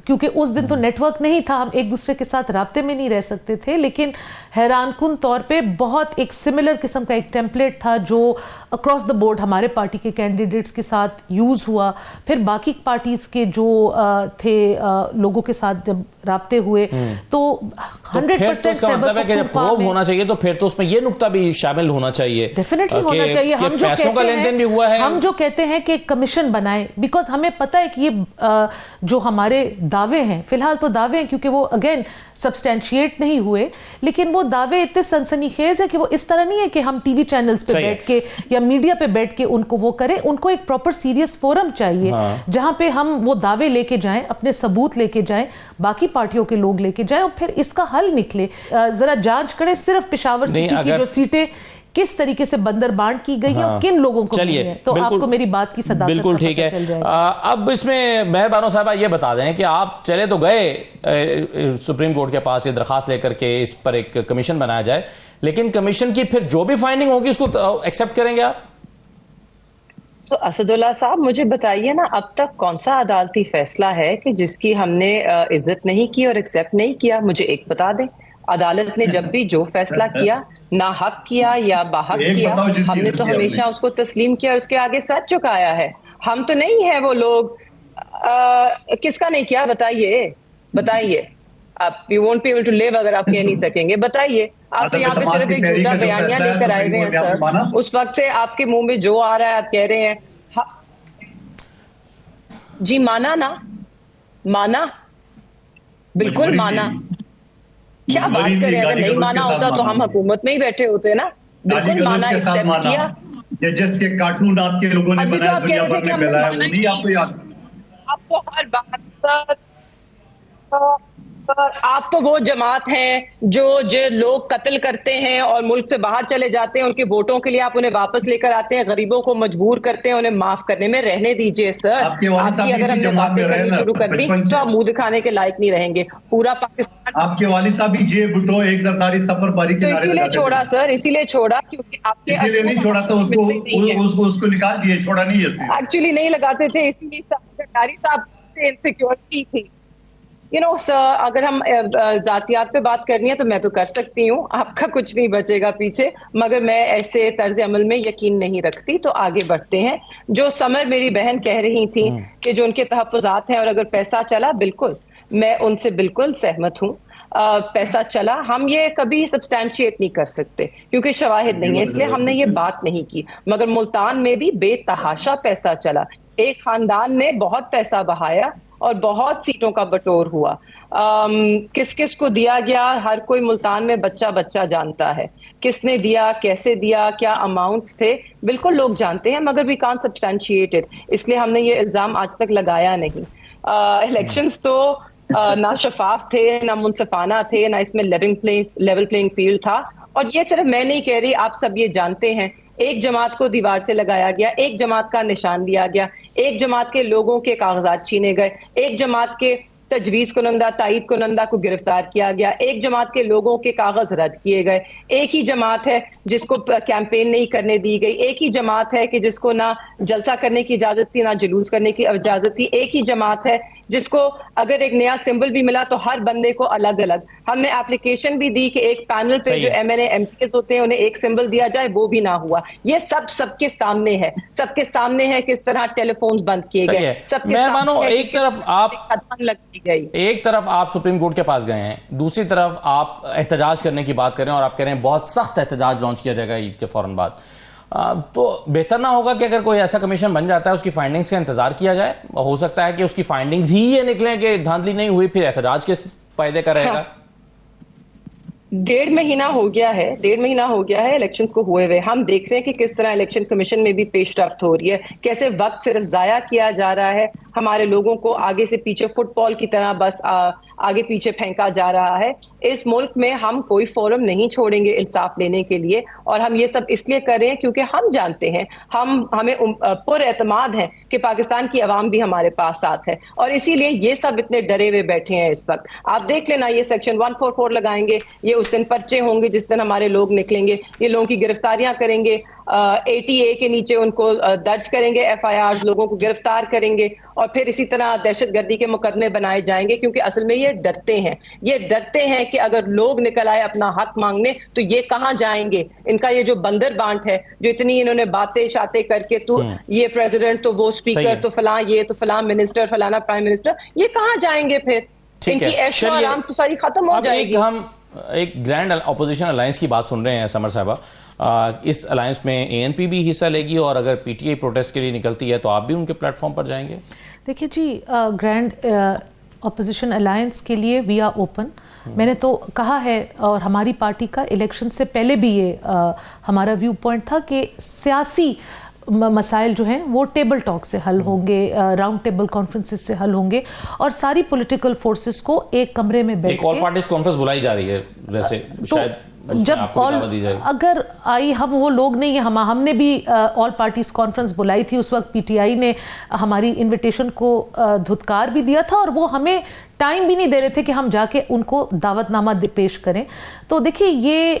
کیونکہ اس دن تو نیٹ ورک نہیں تھا, ہم ایک دوسرے کے ساتھ رابطے میں نہیں رہ سکتے تھے, لیکن حیران کن طور پہ بہت ایک سملر قسم کا ایک ٹیمپلیٹ تھا جو اکراس دا بورڈ ہمارے پارٹی کے کینڈیڈیٹس کے ساتھ یوز ہوا. پھر باقی پارٹیز کے جو تھے لوگوں کے ساتھ جب رابطے ہوئے تو 100% اس کا مطلب ہے کہ جب پروب ہونا چاہیے تو پھر تو اس میں یہ نقطہ بھی شامل ہونا چاہیے. ڈیفینیٹلی ہونا چاہیے. ہم جو کہتے ہیں کہ کمیشن بنائے, بیکاز ہمیں پتہ ہے کہ یہ جو ہمارے دعوے ہیں, فی الحال تو دعوے ہیں کیونکہ وہ اگین سبسٹینشیٹ نہیں ہوئے, لیکن وہ دعوے اتنے سنسنی خیز ہے کہ وہ اس طرح نہیں ہے کہ ہم ٹی وی چینلز پہ بیٹھ کے یا میڈیا پہ بیٹھ کے ان کو وہ کریں. ان کو ایک پراپر سیریس فورم چاہیے جہاں پہ ہم وہ دعوے لے کے جائیں, اپنے ثبوت لے کے جائیں, باقی پارٹیوں کے لوگ لے کے جائیں, اور پھر اس کا حل نکلے. ذرا جانچ کریں صرف پشاور سٹی کی جو سیٹیں کس طریقے سے بندر بانٹ کی گئی ہیں اور کن لوگوں کو ملی ہیں, تو آپ کو میری بات کی صداقت بالکل ٹھیک ہے. اب اس میں مہربانو صاحبہ یہ بتا دیں کہ آپ چلے تو گئے سپریم کورٹ کے پاس یہ درخواست لے کر کے اس پر ایک کمیشن بنایا جائے, لیکن کمیشن کی پھر جو بھی فائنڈنگ ہوگی اس کو ایکسپٹ کریں گے آپ؟ تو اسد اللہ صاحب مجھے بتائیے نا, اب تک کون سا عدالتی فیصلہ ہے کہ جس کی ہم نے عزت نہیں کی اور ایکسپٹ نہیں کیا؟ مجھے ایک بتا دیں. عدالت نے جب بھی جو فیصلہ کیا, ناحق کیا یا باحق کیا, ہم نے تو ہمیشہ اس کو تسلیم کیا, اس کے آگے سر چکایا ہے. ہم تو نہیں ہیں وہ لوگ. کس کا نہیں کیا بتائیے. آپ you won't be able to leave اگر آپ کہہ نہیں سکیں گے. بتائیے, آپ تو یہاں پہ صرف ایک جھوٹا بیانیہ لے کر آئے ہوئے ہیں سر. اس وقت سے آپ کے منہ میں جو آ رہا ہے آپ کہہ رہے ہیں. جی مانا بالکل مانا. کیا بات کریں, اگر نہیں مانا ہوتا تو ہم حکومت میں ہی بیٹھے ہوتے نا. بالکل مانا, ایکسپٹ کیا. جس کے کارٹون آپ کے لوگوں نے بنایا دنیا بھر میں پھیلایا, وہ نہیں آپ کو یاد؟ آپ کو ہر بات آپ تو وہ جماعت ہیں جو لوگ قتل کرتے ہیں اور ملک سے باہر چلے جاتے ہیں, ان کے ووٹوں کے لیے آپ انہیں واپس لے کر آتے ہیں, غریبوں کو مجبور کرتے ہیں انہیں معاف کرنے میں. رہنے دیجئے سر, آپ کی اگر ہم نے باتیں کرنی شروع کر دی تو آپ منہ دکھانے کے لائق نہیں رہیں گے. پورا پاکستان آپ کے والد صاحب بھی جے بھٹو ایک زرداری سفر باری کے اسی لیے چھوڑا سر, اسی لیے چھوڑا کیونکہ آپ کے اسی لیے نہیں چھوڑا تو اس کو نکال دیے, چھوڑا نہیں ہے. ایکچولی نہیں لگاتے تھے, اسی لیے زرداری صاحب سے انسیکیورٹی تھی. اگر ہم ذاتیات پہ بات کرنی ہے تو میں تو کر سکتی ہوں, آپ کا کچھ نہیں بچے گا پیچھے, مگر میں ایسے طرز عمل میں یقین نہیں رکھتی. تو آگے بڑھتے ہیں. جو سمر میری بہن کہہ رہی تھی کہ جو ان کے تحفظات ہیں اور اگر پیسہ چلا, بالکل میں ان سے بالکل سہمت ہوں. پیسہ چلا, ہم یہ کبھی سبسٹینشیٹ نہیں کر سکتے کیونکہ شواہد نہیں ہے, اس لیے ہم نے یہ بات نہیں کی. مگر ملتان میں بھی بے تحاشا پیسہ چلا. ایک خاندان نے بہت پیسہ بہایا اور بہت سیٹوں کا بٹور ہوا. کس کس کو دیا گیا ہر کوئی ملتان میں بچہ بچہ جانتا ہے. کس نے دیا, کیسے دیا, کیا اماؤنٹس تھے, بالکل لوگ جانتے ہیں, مگر وی کانٹ سبسٹینشیٹ اٹ. اس لیے ہم نے یہ الزام آج تک لگایا نہیں. الیکشنز تو نہ شفاف تھے, نہ منصفانہ تھے, نہ اس میں لیول پلینگ فیلڈ تھا. اور یہ صرف میں نہیں کہہ رہی, آپ سب یہ جانتے ہیں. ایک جماعت کو دیوار سے لگایا گیا, ایک جماعت کا نشان لیا گیا, ایک جماعت کے لوگوں کے کاغذات چھینے گئے, ایک جماعت کے تجویز کنندہ, تائید کنندہ کو گرفتار کیا گیا, ایک جماعت کے لوگوں کے کاغذ رد کیے گئے. ایک ہی جماعت ہے جس کو کیمپین نہیں کرنے دی گئی, ایک ہی جماعت ہے کہ جس کو نہ جلسہ کرنے کی اجازت تھی, نہ جلوس کرنے کی اجازت تھی. ایک ہی جماعت ہے جس کو اگر ایک نیا سمبل بھی ملا تو ہر بندے کو الگ الگ. ہم نے اپلیکیشن بھی دی کہ ایک پینل پہ جو M N A M P As ہوتے ہیں انہیں ایک سمبل دیا جائے, وہ بھی نہ ہوا. یہ سب کے سامنے ہے, سب کے سامنے ہے کس طرح ٹیلی فونز بند کیے گئے, سب کے سامنے ایک طرف آپ سپریم کورٹ کے پاس گئے ہیں, دوسری طرف آپ احتجاج کرنے کی بات کریں اور آپ کہہ رہے ہیں بہت سخت احتجاج لانچ کیا جائے گا عید کے فوراً بعد. تو بہتر نہ ہوگا کہ اگر کوئی ایسا کمیشن بن جاتا ہے اس کی فائنڈنگز کا انتظار کیا جائے؟ ہو سکتا ہے کہ اس کی فائنڈنگز ہی یہ نکلیں کہ دھاندلی نہیں ہوئی, پھر احتجاج کے فائدے کا رہے گا. 1.5 مہینہ ہو گیا ہے الیکشنز کو ہوئے ہوئے. ہم دیکھ رہے ہیں کہ کس طرح الیکشن کمیشن میں بھی پیش رفت ہو رہی ہے, کیسے وقت صرف ضائع کیا جا رہا ہے, ہمارے لوگوں کو آگے سے پیچھے فٹ بال کی طرح بس آگے پیچھے پھینکا جا رہا ہے. اس ملک میں ہم کوئی فورم نہیں چھوڑیں گے انصاف لینے کے لیے, اور ہم یہ سب اس لیے کر رہے ہیں کیونکہ ہم جانتے ہیں, ہمیں پر اعتماد ہے کہ پاکستان کی عوام بھی ہمارے پاس ساتھ ہے, اور اسی لیے یہ سب اتنے ڈرے ہوئے بیٹھے ہیں اس وقت. آپ دیکھ لینا, یہ سیکشن 144 لگائیں گے, یہ اس دن پرچے ہوں گے جس دن ہمارے لوگ نکلیں گے, یہ لوگوں کی گرفتاریاں کریں گے, ATA کے نیچے ان کو درج کریں گے FIR, لوگوں کو گرفتار کریں گے, اور پھر اسی طرح دہشت گردی کے مقدمے بنائے جائیں گے. کیونکہ اصل میں یہ ڈرتے ہیں کہ اگر لوگ نکل آئے اپنا حق مانگنے تو یہ کہاں جائیں گے. ان کا یہ جو بندر بانٹ ہے, جو اتنی انہوں نے باتیں شاتیں کر کے تو یہ پریزیڈنٹ تو وہ اسپیکر تو فلاں یہ تو فلاں منسٹر فلانا پرائم منسٹر, یہ کہاں جائیں گے پھر؟ ان کی عیش و آرام تو ساری ختم ہو جائے گی. ہم ایک گرینڈ اپوزیشن الائنس کی بات سن رہے ہیں سمر صاحبہ. اس الائنس میں ANP بھی حصہ لے گی, اور اگر PTI پروٹیسٹ کے لیے نکلتی ہے تو آپ بھی ان کے پلیٹ فارم پر جائیں گے؟ دیکھیے جی, گرینڈ اپوزیشن الائنس کے لیے وی آر اوپن. میں نے تو کہا ہے, اور ہماری پارٹی کا الیکشن سے پہلے بھی یہ ہمارا ویو پوائنٹ تھا کہ سیاسی مسائل جو ہیں وہ ٹیبل ٹاک سے حل ہوں گے, راؤنڈ ٹیبل کانفرنسز سے حل ہوں گے, اور ساری پولیٹیکل فورسز کو ایک کمرے میں بیٹھ کے, ایک آل پارٹیز کانفرنس بلائی جا رہی ہے ویسے, شاید جب اگر آئی, ہم وہ لوگ نہیں ہیں, ہم نے بھی آل پارٹیز کانفرنس بلائی تھی. اس وقت PTI نے ہماری انویٹیشن کو دھتکار بھی دیا تھا, اور وہ ہمیں ٹائم بھی نہیں دے رہے تھے کہ ہم جا کے ان کو دعوت نامہ پیش کریں. تو دیکھیے, یہ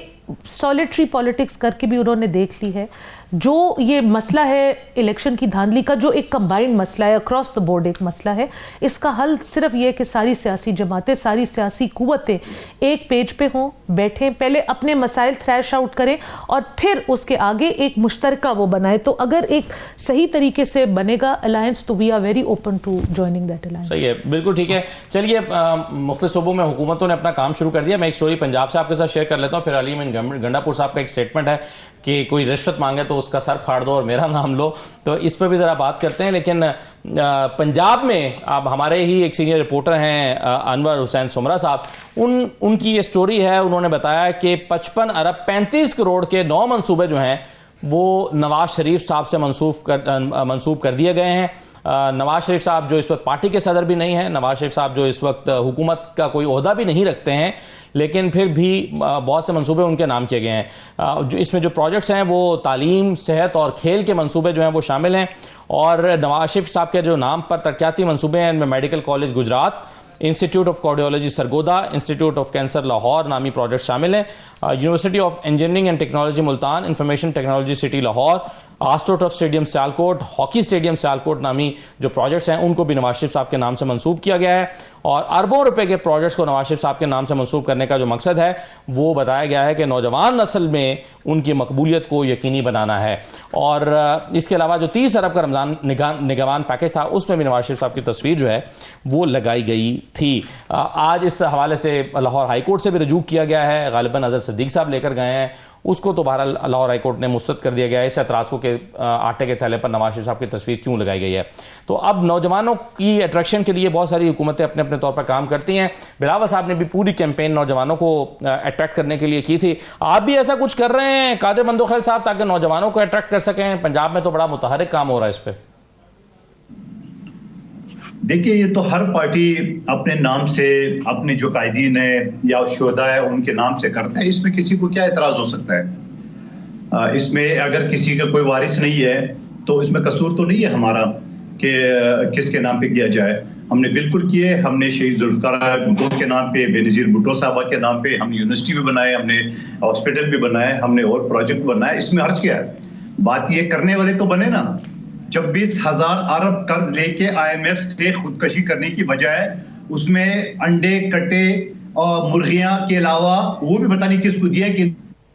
سولیٹری پالیٹکس کر کے بھی انہوں نے دیکھ لی ہے. جو یہ مسئلہ ہے الیکشن کی دھاندلی کا, جو ایک کمبائنڈ مسئلہ ہے, اکراس دا بورڈ ایک مسئلہ ہے, اس کا حل صرف یہ کہ ساری سیاسی جماعتیں, ساری سیاسی قوتیں ایک پیج پہ ہوں, بیٹھیں, پہلے اپنے مسائل تھریش آؤٹ کریں, اور پھر اس کے آگے ایک مشترکہ وہ بنائے. تو اگر ایک صحیح طریقے سے بنے گا الائنس تو we are very open to joining that alliance. صحیح ہے, بالکل ٹھیک ہے. چلیے, مختلف صوبوں میں حکومتوں نے اپنا کام شروع کر دیا. میں ایک سٹوری پنجاب سے آپ کے ساتھ شیئر کر لیتا ہوں. پھر علیم گنڈا پور صاحب کا ایک اسٹیٹمنٹ ہے کہ کوئی رشوت مانگے تو اس کا سر پھاڑ دو اور میرا نام لو, تو اس پہ بھی ذرا بات کرتے ہیں. لیکن پنجاب میں اب ہمارے ہی ایک سینئر رپورٹر ہیں انور حسین سمرہ صاحب, ان کی یہ سٹوری ہے. انہوں نے بتایا کہ 55 ارب 35 کروڑ کے 9 منصوبے جو ہیں وہ نواز شریف صاحب سے منسوب کر دیے گئے ہیں. نواز شریف صاحب جو اس وقت پارٹی کے صدر بھی نہیں ہیں, نواز شریف صاحب جو اس وقت حکومت کا کوئی عہدہ بھی نہیں رکھتے ہیں, لیکن پھر بھی بہت سے منصوبے ان کے نام کیے گئے ہیں. جو اس میں جو پروجیکٹس ہیں وہ تعلیم, صحت اور کھیل کے منصوبے جو ہیں وہ شامل ہیں. اور نواز شریف صاحب کے جو نام پر ترقیاتی منصوبے ہیں ان میں medical college Gujarat, institute of cardiology Sargodha, institute of cancer Lahore نامی پروجیکٹ شامل ہیں. University of engineering and technology Multan, information technology city Lahore, astro turf stadium Sialkot, hockey stadium Sialkot نامی جو پروجیکٹس ہیں ان کو بھی نواز شریف صاحب کے نام سے منسوب کیا گیا ہے. اور اربوں روپے کے پروجیکٹس کو نواز شریف صاحب کے نام سے منسوب کرنے کا جو مقصد ہے وہ بتایا گیا ہے کہ نوجوان نسل میں ان کی مقبولیت کو یقینی بنانا ہے. اور اس کے علاوہ جو 30 ارب کا رمضان نگہبان پیکج تھا اس میں بھی نواز شریف صاحب کی تصویر جو ہے وہ لگائی گئی تھی. آج اس حوالے سے لاہور ہائی کورٹ سے بھی رجوع کیا گیا ہے, غالباً اظہر صدیق صاحب لے کر گئے ہیں, اس کو تو بہرحال لاہور ہائی کورٹ نے مسترد کر دیا گیا ہے. اس اعتراض کو کہ آٹے کے تھیلے پر نواز شریف صاحب کی تصویر کیوں لگائی گئی ہے. تو اب نوجوانوں کی اٹریکشن کے لیے بہت ساری حکومتیں اپنے اپنے طور پر کام کرتی ہیں. بلاول صاحب نے بھی پوری کیمپین نوجوانوں کو اٹریکٹ کرنے کے لیے کی تھی. آپ بھی ایسا کچھ کر رہے ہیں قادر بندوخیل صاحب تاکہ نوجوانوں کو اٹریکٹ کر سکیں؟ پنجاب میں تو بڑا متحرک کام ہو رہا ہے اس پہ. دیکھیے یہ تو ہر پارٹی اپنے نام سے اپنے جو قائدین ہیں یا شہداء ہے ان کے نام سے کرتا ہے. اس میں کسی کو کیا اعتراض ہو سکتا ہے؟ اس میں اگر کسی کا کوئی وارث نہیں ہے تو اس میں قصور تو نہیں ہے ہمارا کہ کس کے نام پہ کیا جائے. ہم نے بالکل کیے. ہم نے شہید ذوالفقار بھٹو کے نام پہ، بے نظیر بھٹو صاحبہ کے نام پہ ہم نے یونیورسٹی بھی بنائے، ہم نے ہاسپٹل بھی بنائے، ہم نے اور پروجیکٹ بنائے. اس میں حرج کیا ہے؟ بات یہ کرنے والے تو بنے نا. 26,000 ارب قرض لے کے IMF سے خودکشی کرنے کی بجائے اس میں انڈے کٹے اور مرغیاں کے علاوہ وہ بھی پتہ نہیں کس کو دیا کہ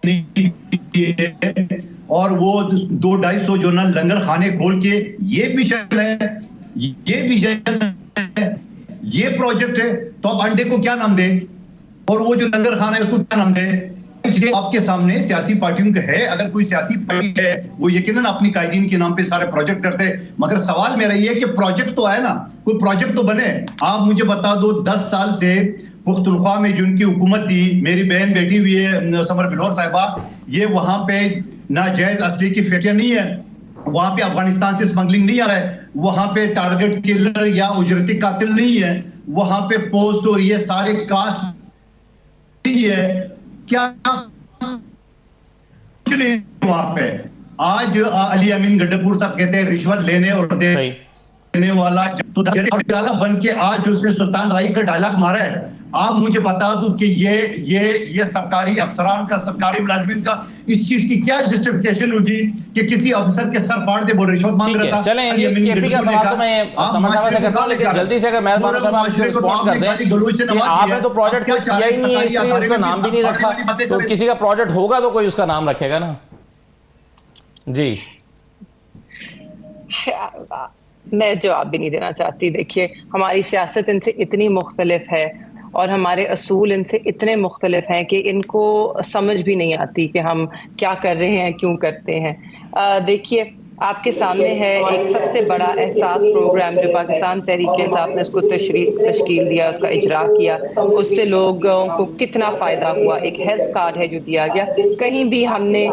نہیں، اور وہ 200-250 جو نا لنگر خانے کھول کے یہ بھی شکل ہے، یہ بھی شکل ہے، یہ پروجیکٹ ہے. تو اب انڈے کو کیا نام دیں اور وہ جو لنگر خانہ ہے اس کو کیا نام دیں؟ آپ کے سامنے سیاسی پارٹیوں کا ہے. اگر کوئی سیاسی پارٹی ہے وہ یقیناً اپنی قائدین کے نام پہ سارے پروجیکٹ کرتے ہیں. مگر سوال میرا یہ ہے کہ پروجیکٹ تو ہے نا، کوئی پروجیکٹ تو بنے. آپ مجھے بتا دو 10 سال سے پختونخوا میں جن کی حکومت تھی، میری بہن بیٹھی ہوئی ہے سمر بلور صاحبہ، یہ وہاں پہ ناجائز اسلحے کی فیکٹریاں نہیں ہے، وہاں پہ افغانستان سے سمگلنگ نہیں آ رہا ہے، وہاں پہ ٹارگٹ کلر یا اجرتی قاتل نہیں ہے، وہاں پہ پوسٹ اور یہ سارے کاسٹ نہیں ہے. کیا وہاں پہ آج علی امین گڈپور صاحب کہتے ہیں رشوت لینے اور دینے والا بن کے آج اس نے سلطان رائی کا ڈائلاگ مارا ہے. آپ مجھے بتا دوں کہ یہ سرکاری افسران کا، سرکاری ملازمین کا اس چیز کی کیا جسٹیفیکیشن ہوگی کہ کسی افسر کے سر پاڑ دے وہ رشوت مانگ رہا تھا. چلیں کے پی کا سوال تو میں سمجھ سے کرتا ہوں، لیکن جلدی سے اگر مہربان صاحب آپ اس کو رسپونڈ کر دیں کہ آپ نے تو پروجیکٹ کوئی کیا ہی نہیں ہے، اس لیے اس کا نام بھی نہیں رکھا. تو کسی کا پروجیکٹ ہوگا تو کوئی اس کا نام رکھے گا نا. جی میں جواب بھی نہیں دینا چاہتی. دیکھیے ہماری سیاست ان سے اتنی مختلف ہے اور ہمارے اصول ان سے اتنے مختلف ہیں کہ ان کو سمجھ بھی نہیں آتی کہ ہم کیا کر رہے ہیں، کیوں کرتے ہیں. دیکھیے آپ کے سامنے ہے ایک سب سے بڑا احساس پروگرام جو پاکستان تحریک انصاف نے اس کو تشکیل دیا، اس کا اجرا کیا، اس سے لوگوں کو کتنا فائدہ ہوا. ایک ہیلتھ کارڈ ہے جو دیا گیا. کہیں بھی ہم نے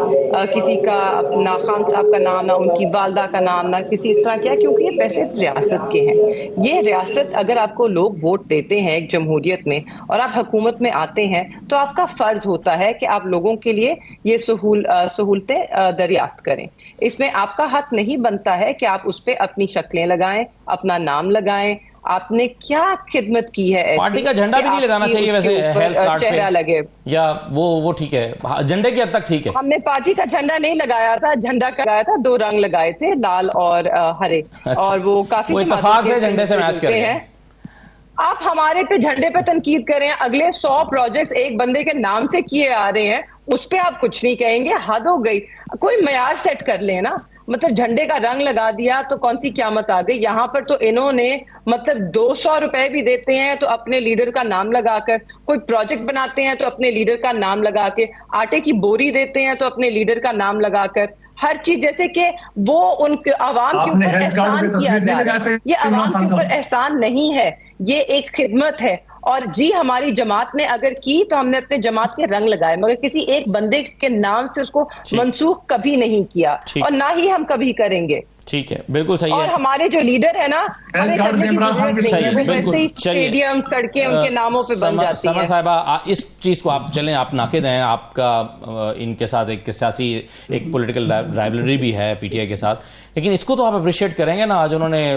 کسی کا نہ خان صاحب کا نام، نہ ان کی والدہ کا نام، نہ کسی اس طرح کیا، کیونکہ یہ پیسے ریاست کے ہیں. یہ ریاست اگر آپ کو لوگ ووٹ دیتے ہیں ایک جمہوریت میں اور آپ حکومت میں آتے ہیں تو آپ کا فرض ہوتا ہے کہ آپ لوگوں کے لیے یہ سہولتیں دریافت کریں. اس میں آپ کا حق نہیں بنتا ہے کہ آپ اس پہ اپنی شکلیں لگائیں، اپنا نام لگائیں. آپ نے کیا خدمت کی ہے ایسی؟ پارٹی کا جھنڈا بھی نہیں لگانا چاہیے ویسے ہیلتھ کارڈ پہ، چہرہ لگے یا وہ ٹھیک ہے، جھنڈے کی حد تک ٹھیک ہے. ہم نے پارٹی کا جھنڈا نہیں لگایا تھا، جھنڈا کا لگایا تھا، 2 رنگ لگائے تھے، لال اور ہرے. اور وہ کافی اتفاق سے جھنڈے سے میچ کرتے ہیں. آپ ہمارے پہ جھنڈے پہ تنقید کریں، اگلے 100 پروجیکٹس ایک بندے کے نام سے کیے آ رہے ہیں، اس پہ آپ کچھ نہیں کہیں گے. حد ہو گئی. کوئی معیار سیٹ کر لیں نا. مطلب جھنڈے کا رنگ لگا دیا تو کون سی قیامت آ گئی؟ یہاں پر تو انہوں نے مطلب 200 روپے بھی دیتے ہیں تو اپنے لیڈر کا نام لگا کر، کوئی پروجیکٹ بناتے ہیں تو اپنے لیڈر کا نام لگا کے، آٹے کی بوری دیتے ہیں تو اپنے لیڈر کا نام لگا کر، ہر چیز جیسے کہ وہ ان عوام کے اوپر احسان کیا جا رہا ہے. یہ عوام کے اوپر احسان نہیں ہے، یہ ایک خدمت ہے. اور جی ہماری جماعت نے اگر کی تو ہم نے اپنے جماعت کے رنگ لگائے، مگر کسی ایک بندے کے نام سے اس کو منسوخ کبھی نہیں کیا اور نہ ہی ہم کبھی کریں گے. ٹھیک ہے، بالکل صحیح ہے. اور ہمارے جو لیڈر ہے نا، ہمیں کرنے کی ضرورت نہیں ہے، وہ ویسے ہی اسٹیڈیم، سڑکیں ان کے ناموں پہ بن جاتی ہیں. سمر صاحبہ اس چیز کو آپ چلیں، آپ ناقد ہیں، آپ کا ان کے ساتھ ایک سیاسی ایک پولیٹیکل رائیولری بھی ہے پی ٹی آئی کے ساتھ، لیکن اس کو تو آپ اپریشیٹ کریں گے نا. آج انہوں نے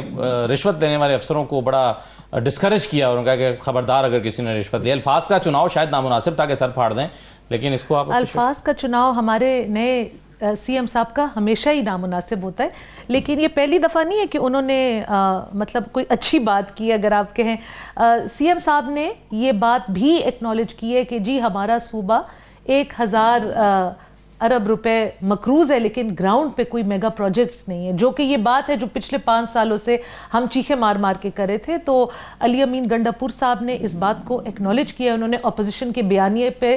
رشوت دینے والے افسروں کو بڑا ڈسکریج کیا اور کہا کہ خبردار اگر کسی نے رشوت دی. الفاظ کا چناؤ شاید نامناسب تھا کہ سر پھاڑ دیں، لیکن اس کو آپ الفاظ کا چناؤ ہمارے نئے سی ایم صاحب کا ہمیشہ ہی نامناسب ہوتا ہے، لیکن یہ پہلی دفعہ نہیں ہے کہ انہوں نے مطلب کوئی اچھی بات کی. اگر آپ کہیں سی ایم صاحب نے یہ بات بھی ایکنالج کی ہے کہ جی ہمارا صوبہ 1000 ارب روپے مقروض ہے، لیکن گراؤنڈ پہ کوئی میگا پروجیکٹس نہیں ہے، جو کہ یہ بات ہے جو پچھلے 5 سالوں سے ہم چیخے مار مار کے کرے تھے. تو علی امین گنڈاپور صاحب نے اس بات کو ایکنالج کیا. انہوں نے اپوزیشن کے بیانیے پہ